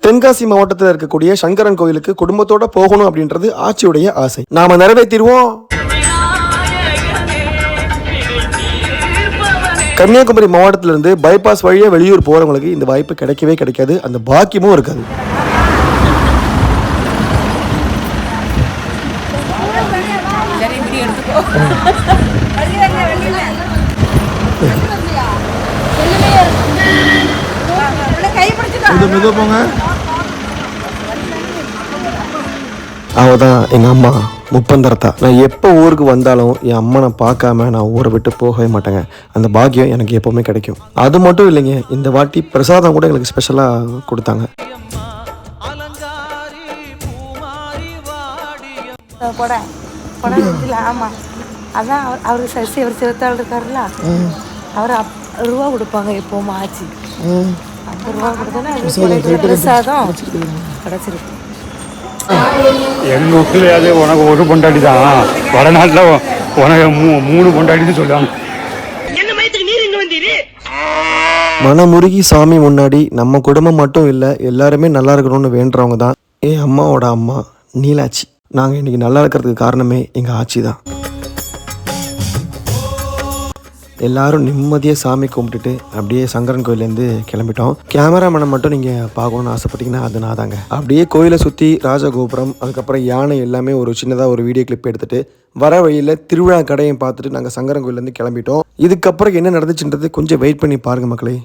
தென்காசி மாவட்டத்தில் இருக்கக்கூடிய சங்கரன் கோயிலுக்கு குடும்பத்தோட போகணும் அப்படின்றது ஆட்சியுடைய ஆசை. நாம நிறைவேற்றிடுவோம். கன்னியாகுமரி மாவட்டத்திலிருந்து பைபாஸ் வழியாக வெளியூர் போறவங்களுக்கு இந்த வாய்ப்பு கிடைக்கவே கிடைக்காது, அந்த பாக்கியமும் இருக்காது. அவதான் எங்க அம்மா முப்பந்தரத்தா. நான் எப்போ ஊருக்கு வந்தாலும் என் அம்மனை பார்க்காம நான் ஊரை விட்டு போகவே மாட்டேங்க. அந்த பாக்கியம் எனக்கு எப்பவுமே கிடைக்கும். அது மட்டும் இல்லைங்க, இந்த வாட்டி பிரசாதம் கூட எங்களுக்கு ஸ்பெஷலாக கொடுத்தாங்க. ஆமாம், அதான் அவருக்கு சசி அவர் சிறுத்தாள் இருக்காருல்ல, அவர் ரூபா கொடுப்பாங்க எப்போவும் ஆச்சு. 50 ரூபா கொடுத்தோன்னா பிரசாதம் கிடச்சிருக்கு. எங்கள் ஊர்லேயாவது உனக்கு ஒரு பொண்டாட்டி தான், வடநாட்டில் உனக்கு 3 பொண்டாட்டின்னு சொல்லுவாங்க. மனமுருகி சாமி முன்னாடி நம்ம குடும்பம் மட்டும் இல்லை, எல்லாருமே நல்லா இருக்கணும்னு வேண்டுறவங்க தான் என் அம்மாவோட அம்மா நீலாட்சி. நாங்கள் இன்னைக்கு நல்லா இருக்கிறதுக்கு காரணமே எங்கள் ஆட்சி தான். எல்லாரும் நிம்மதியாக சாமி கும்பிட்டுட்டு அப்படியே சங்கரன் கோயிலேருந்து கிளம்பிட்டோம். கேமராமேனை மட்டும் நீங்கள் பார்க்கணுன்னு ஆசைப்பட்டீங்கன்னா அது நான் தாங்க. அப்படியே கோயிலை சுற்றி ராஜகோபுரம், அதுக்கப்புறம் யானை எல்லாமே ஒரு சின்னதாக ஒரு வீடியோ கிளிப் எடுத்துகிட்டு வர வழியில் திருவிழா கடையும் பார்த்துட்டு நாங்கள் சங்கரன் கோயிலேருந்து கிளம்பிட்டோம். இதுக்கப்புறம் என்ன நடந்துச்சுன்றது கொஞ்சம் வெயிட் பண்ணி பாருங்கள் மக்களே.